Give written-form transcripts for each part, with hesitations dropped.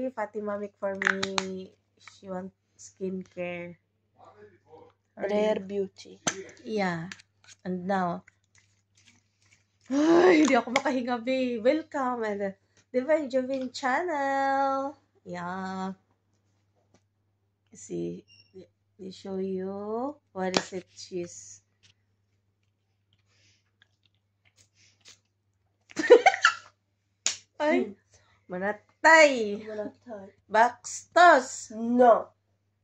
Actually, Fatima make for me, she want skincare. Rare Beauty. Yeah. And now, ay, hindi ako makahinga, babe. Welcome. And Divine Jovin channel. Yeah. See, they show you what is it she's ay manatay backstos. No.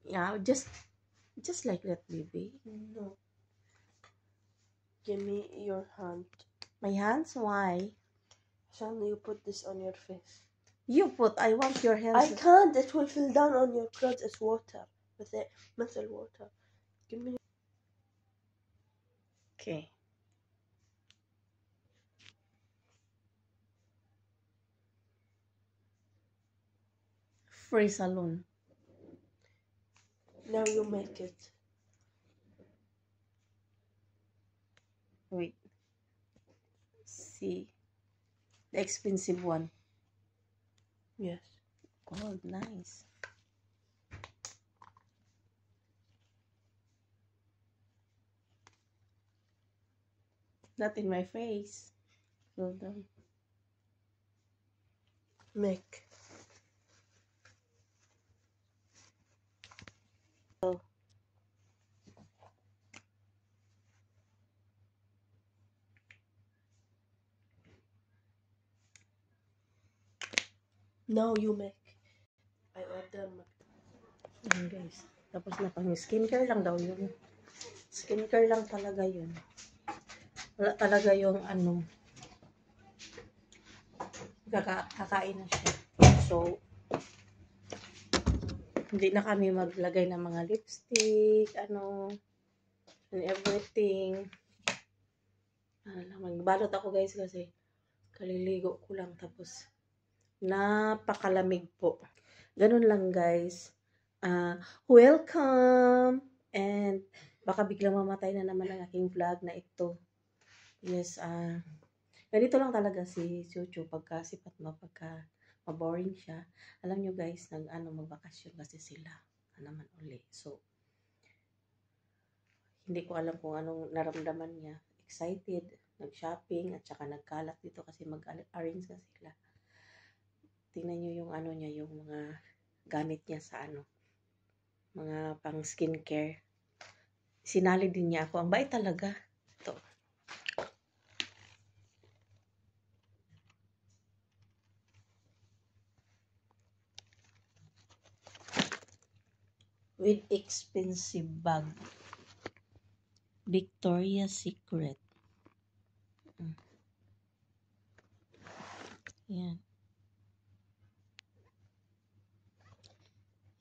Yeah, just like that, baby. No. Give me your hand. My hands, why? Shall you put this on your face? You put, I want your hands. I can't. It will fall down on your clothes. It's water. With it, methyl water. Give me. Okay. Free salon. Now you make it. Wait. See. The expensive one. Yes. Oh, nice. Not in my face. Well done. Make. Oh. Now you make. I order. Ayan, guys. Tapos na pang skincare lang daw yun. Skincare lang talaga yun. Wala talaga yung ano. Kakain na siya. So, hindi na kami maglagay ng mga lipstick, ano, and everything. Magbalot ako, guys, kasi kaliligo ko lang. Tapos, napakalamig po. Ganun lang, guys. Welcome! And, baka biglang mamatay na naman ang aking vlog na ito. Yes, ganito lang talaga si Chuchu pagka sipat mo, pagka maboring siya. Alam nyo, guys, magbakasyon kasi sila naman uli. So, hindi ko alam kung anong naramdaman niya. Excited, nag-shopping, at saka nagkalat dito kasi mag-arrange na sila. Tingnan nyo yung ano niya, yung mga gamit niya sa mga pang skincare. Sinali din niya ako. Ang bait talaga. Ito. With expensive bag. Victoria's Secret. Yan.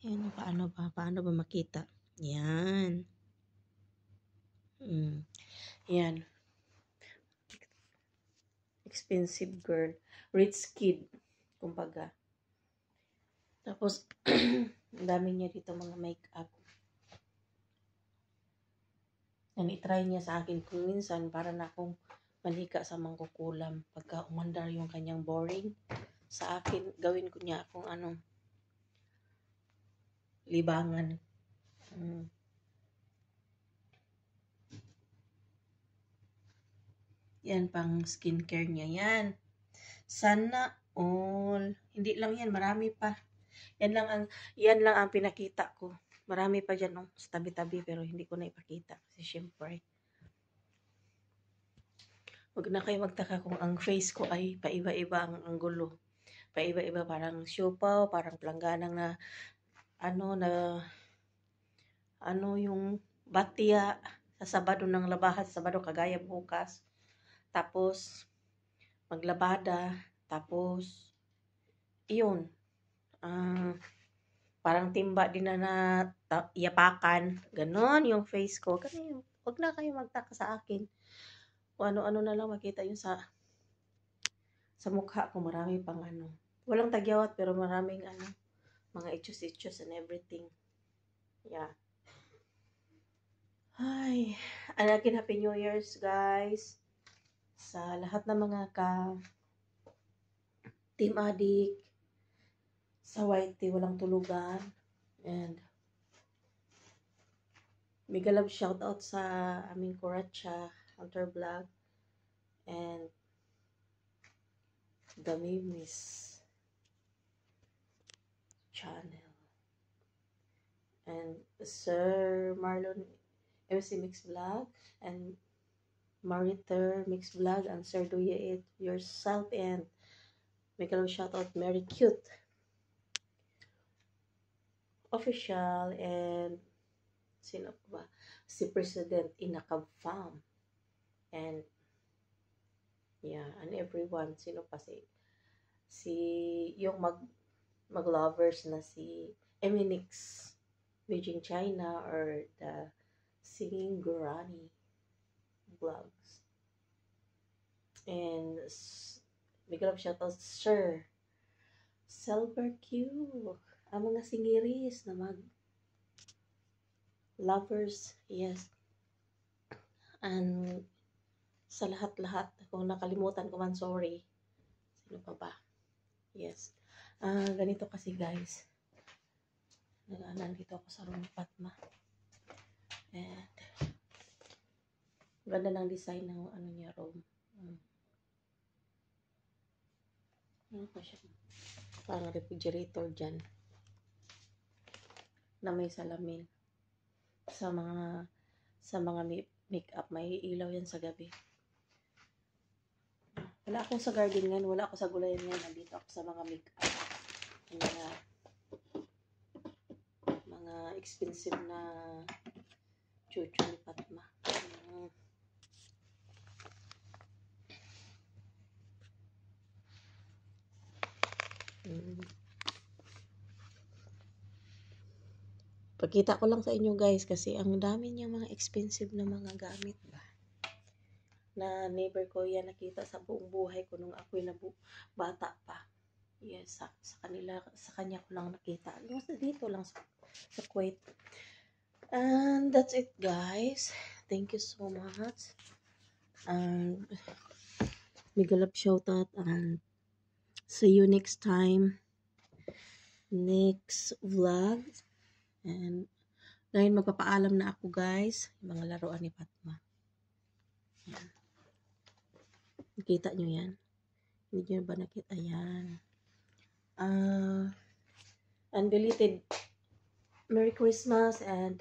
Yan, paano ba makita? Yan. Yan. Expensive girl. Rich kid. Kumbaga. Tapos, ang dami niya dito mga makeup. Yan, itry niya sa akin kung minsan para na akong manhika sa mangkukulam. Pagka umandar yung kanyang boring, sa akin, gawin ko niya akong libangan. Yan, pang skincare niya. Yan. Sana all. Hindi lang yan, marami pa. Yan lang ang pinakita ko. Marami pa dyan sa tabi-tabi pero hindi ko na ipakita. Kasi syempre, huwag na kayo magtaka kung ang face ko ay paiba-iba ang anggulo. Paiba-iba, parang siopaw, parang plangganang na yung batya sa Sabado ng labahan, Sabado kagaya bukas. Tapos, maglabada. Tapos, iyon. Parang timba din na yapakan. Ganon yung face ko. Ganun, huwag na kayo magtaka sa akin. O ano-ano na lang makita yun sa mukha ko. Marami pang walang tagyawat pero maraming mga itchos and everything. Yeah. Ay, again, Happy New Year's, guys. Sa lahat ng mga Team Addict, sa Whitey, walang tulugan. And mega love shoutout sa aming Kuracha Hunter Vlog and the Mimis channel and Sir Marlon MC Mix Vlog and Mariter Mix Vlog and Sir Do You It Yourself and mega love shoutout Mary Cute Official and sino pa ba? Si President Inakab Farm and yeah, and everyone. Sino pa si yung mag-lovers na si Eminix Beijing China or the Singing Granny vlogs. And big love shoutout Sir Silver Q. Ang mga singiris na lovers, yes. And sa lahat-lahat, kung nakalimutan ko man, sorry. Sino pa ba? Yes. Ganito kasi guys. Nandito ako sa room ni Fatma. And ganda ng design ng ano niya room. Ano pa siya? Parang refrigerator dyan. Na may salamin. Sa mga make-up, may ilaw yan sa gabi. Wala akong sa garden ngayon, wala ako sa gulayan ngayon. Nandito ako sa mga make-up. Mga expensive na chuchu ni Fatma. Pakita ko lang sa inyo guys kasi ang dami niya mga expensive na mga gamit ba. Na neighbor ko yan nakita sa buong buhay ko nung ako'y bata pa. Yes, sa kanya ko lang nakita. Dito lang sa Kuwait. And that's it guys. Thank you so much. And mega love shoutout and see you next time. Next vlog. And ngayon magpapaalam na ako guys. Yung mga laruan ni Fatma. Yan. Nakita nyo yan? Hindi nyo ba nakita yan? Unbelated Merry Christmas and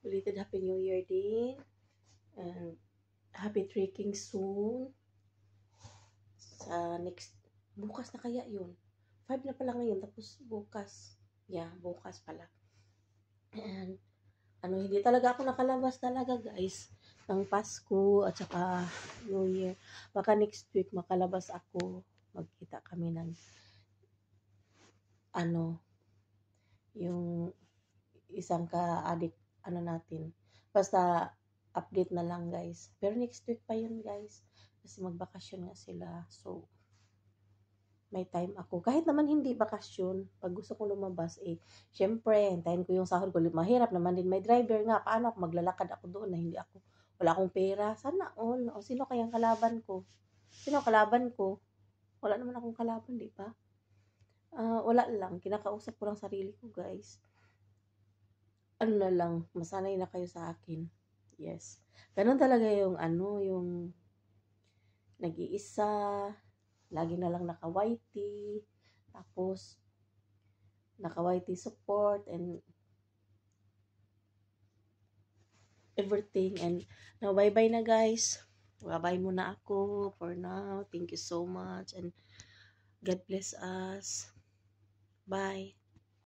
belated Happy New Year din. And happy trekking soon. Sa next, bukas na kaya yun. 5 na pala ngayon, tapos bukas. Yeah, bukas pala. And hindi talaga ako nakalabas talaga guys ng Pasko at saka New Year. Baka next week makalabas ako. Magkita kami ng yung isang ka-addict natin. Basta update na lang guys. Pero next week pa yun guys. Kasi magbakasyon nga sila. So may time ako. Kahit naman hindi bakasyon, pag gusto kong lumabas, syempre, hintayin ko yung sahod ko. Mahirap naman din. May driver nga. Paano ako maglalakad ako doon na wala akong pera? Sana all. O sino kayang kalaban ko? Sino kalaban ko? Wala naman akong kalaban, di ba? Wala lang. Kinakausap ko lang sarili ko, guys. Na lang. Masanay na kayo sa akin. Yes. Ganun talaga yung yung nag-iisa, lagi na lang naka-whitey, tapos naka-whitey support and everything. And now bye-bye na guys. Bye-bye muna ako for now. Thank you so much and God bless us. Bye.